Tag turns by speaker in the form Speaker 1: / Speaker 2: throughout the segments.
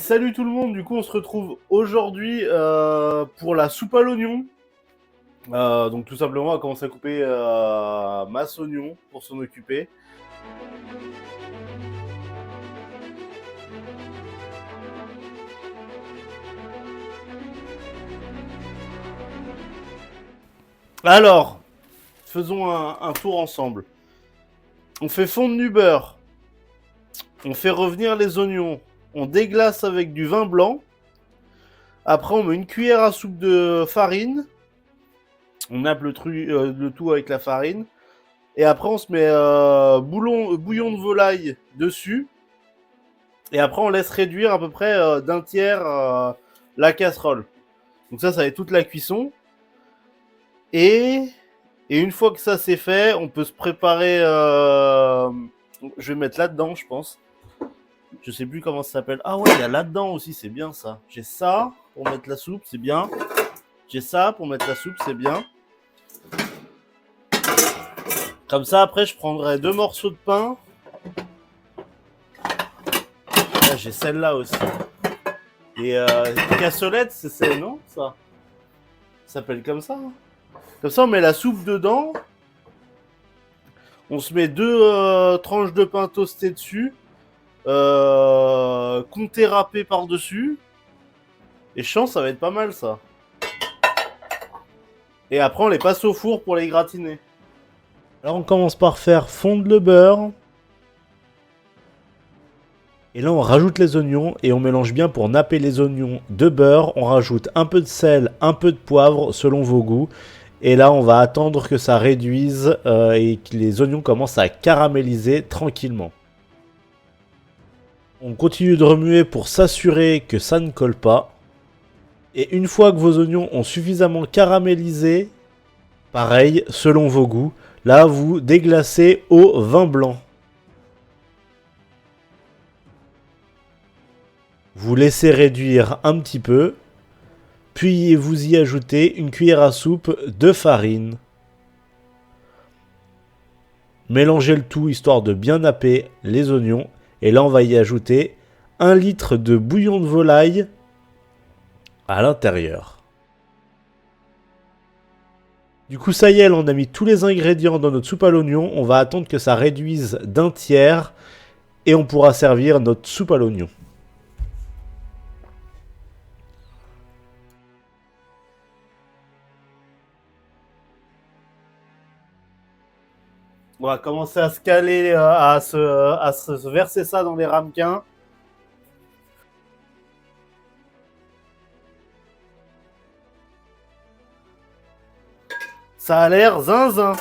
Speaker 1: Salut tout le monde, du coup on se retrouve aujourd'hui pour la soupe à l'oignon. Donc tout simplement on va commencer à couper masse oignon pour s'en occuper. Alors, faisons un tour ensemble. On fait fondre du beurre, on fait revenir les oignons, on déglace avec du vin blanc. Après on met une cuillère à soupe de farine, on nappe le tout avec la farine. Et après on se met bouillon de volaille dessus. Et après, on laisse réduire à peu près d'un tiers la casserole. Donc ça va être toute la cuisson. Et, et une fois que ça c'est fait, on peut se préparer... Je vais mettre là-dedans, je pense. Je sais plus comment ça s'appelle. Ah ouais, il y a là-dedans aussi, c'est bien ça. J'ai ça pour mettre la soupe, c'est bien. J'ai ça pour mettre la soupe, c'est bien. Comme ça, après, je prendrai 2 morceaux de pain. Là, j'ai celle-là aussi. Et cassolette, c'est non ça s'appelle comme ça. Hein. Comme ça, on met la soupe dedans. On se met 2 tranches de pain toastées dessus. Comté râpé par-dessus. Et je sens ça va être pas mal ça. Et après, on les passe au four pour les gratiner. Alors, on commence par faire fondre le beurre. Et là, on rajoute les oignons et on mélange bien pour napper les oignons de beurre. On rajoute un peu de sel, un peu de poivre selon vos goûts. Et là, on va attendre que ça réduise et que les oignons commencent à caraméliser tranquillement. On continue de remuer pour s'assurer que ça ne colle pas. Et une fois que vos oignons ont suffisamment caramélisé, pareil, selon vos goûts, là, vous déglacez au vin blanc. Vous laissez réduire un petit peu, puis vous y ajoutez une cuillère à soupe de farine. Mélangez le tout histoire de bien napper les oignons. Et là, on va y ajouter 1 litre de bouillon de volaille à l'intérieur. Du coup, ça y est, là, on a mis tous les ingrédients dans notre soupe à l'oignon. On va attendre que ça réduise d'un tiers et on pourra servir notre soupe à l'oignon. On va commencer à se caler, à se verser ça dans les ramequins. Ça a l'air zinzin.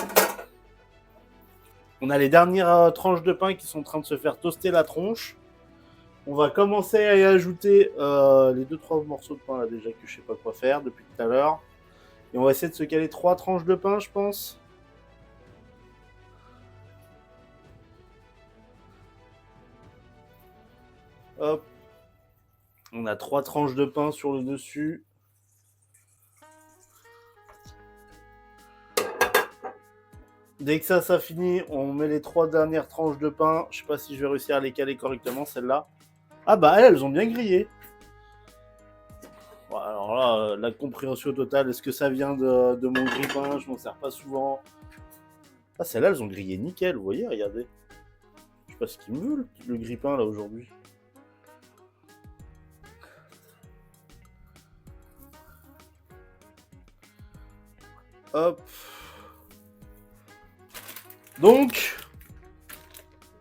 Speaker 1: On a les dernières tranches de pain qui sont en train de se faire toaster la tronche. On va commencer à y ajouter les 2-3 morceaux de pain là déjà que je sais pas quoi faire depuis tout à l'heure. Et on va essayer de se caler 3 tranches de pain, je pense. Hop. On a 3 tranches de pain sur le dessus. Dès que ça finit, on met les 3 dernières tranches de pain. Je sais pas si je vais réussir à les caler correctement, celles-là. Ah bah elles ont bien grillé. Bon, alors là, la compréhension totale, est-ce que ça vient de mon grille-pain? Je m'en sers pas souvent. Ah, celles-là, elles ont grillé nickel, vous voyez, regardez. Je sais pas ce qu'il me veut, le grille-pain, là, aujourd'hui. Hop. Donc,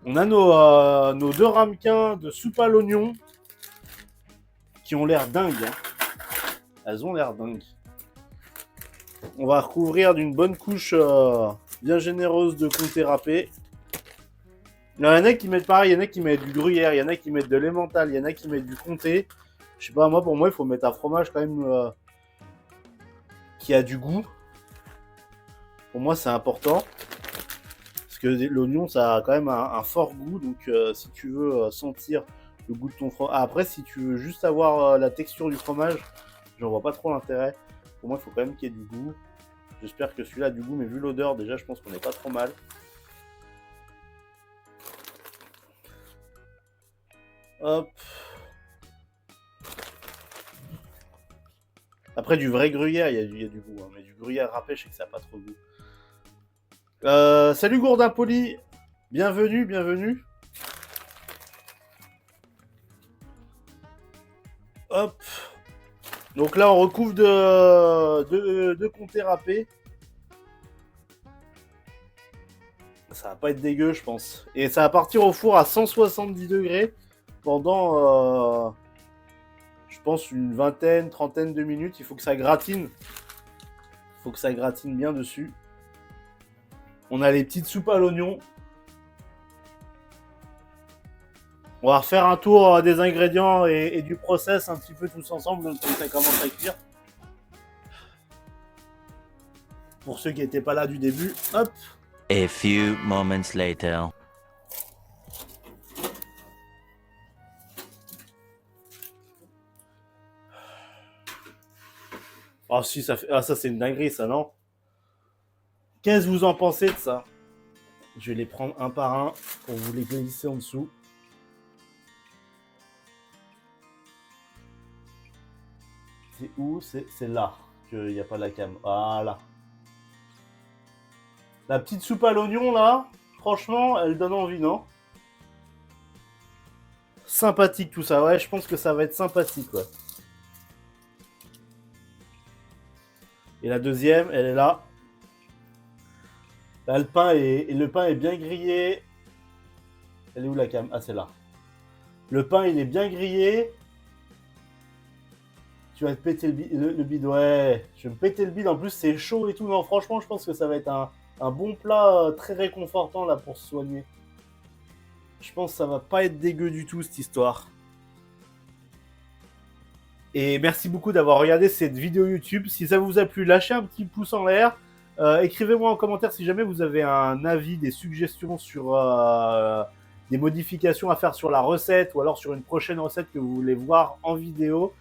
Speaker 1: on a nos 2 ramequins de soupe à l'oignon qui ont l'air dingues. Hein. Elles ont l'air dingues. On va recouvrir d'une bonne couche bien généreuse de comté râpé. Il y en a qui mettent pareil, il y en a qui mettent du gruyère, il y en a qui mettent de l'emmental, il y en a qui mettent du comté. Je sais pas, moi, pour moi, il faut mettre un fromage quand même qui a du goût. Pour moi, c'est important. Parce que l'oignon, ça a quand même un fort goût. Donc, si tu veux sentir le goût de ton fromage. Ah, après, si tu veux juste avoir la texture du fromage, j'en vois pas trop l'intérêt. Pour moi, il faut quand même qu'il y ait du goût. J'espère que celui-là a du goût, mais vu l'odeur, déjà, je pense qu'on n'est pas trop mal. Hop. Après, du vrai gruyère, il y a du goût. Hein, mais du gruyère râpé, je sais que ça n'a pas trop de goût. Salut Gourdin Poli. Bienvenue, bienvenue. Hop. Donc là, on recouvre de comté râpé. Ça va pas être dégueu, je pense. Et ça va partir au four à 170 degrés pendant, je pense, une vingtaine, trentaine de minutes. Il faut que ça gratine. Il faut que ça gratine bien dessus. On a les petites soupes à l'oignon. On va refaire un tour des ingrédients et du process un petit peu tous ensemble, donc ça commence à cuire. Pour ceux qui n'étaient pas là du début, hop.
Speaker 2: A few moments later.
Speaker 1: Ah si, ça fait... Ah ça c'est une dinguerie ça, non? Qu'est-ce que vous en pensez de ça? Je vais les prendre un par un pour vous les glisser en dessous. C'est où? C'est là qu'il n'y a pas la cam. Voilà. La petite soupe à l'oignon là, franchement, elle donne envie, non? Sympathique tout ça, ouais, je pense que ça va être sympathique, ouais. Et la deuxième, elle est là. Là, le pain est bien grillé. Elle est où la cam? Ah, c'est là. Le pain, il est bien grillé. Tu vas te péter le bide, ouais. Je vais me péter le bide. En plus, c'est chaud et tout. Non, franchement, je pense que ça va être un bon plat très réconfortant là pour se soigner. Je pense que ça va pas être dégueu du tout cette histoire. Et merci beaucoup d'avoir regardé cette vidéo YouTube. Si ça vous a plu, lâchez un petit pouce en l'air. Écrivez-moi en commentaire si jamais vous avez un avis, des suggestions sur des modifications à faire sur la recette ou alors sur une prochaine recette que vous voulez voir en vidéo.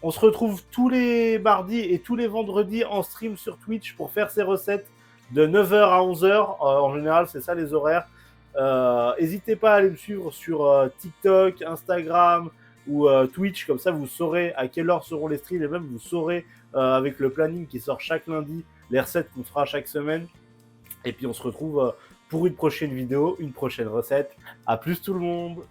Speaker 1: On se retrouve tous les mardis et tous les vendredis en stream sur Twitch pour faire ces recettes de 9h à 11h. En général, c'est ça les horaires. N'hésitez pas à aller me suivre sur TikTok, Instagram ou Twitch. Comme ça, vous saurez à quelle heure seront les streams et même vous saurez avec le planning qui sort chaque lundi les recettes qu'on fera chaque semaine. Et puis, on se retrouve pour une prochaine vidéo, une prochaine recette. À plus tout le monde!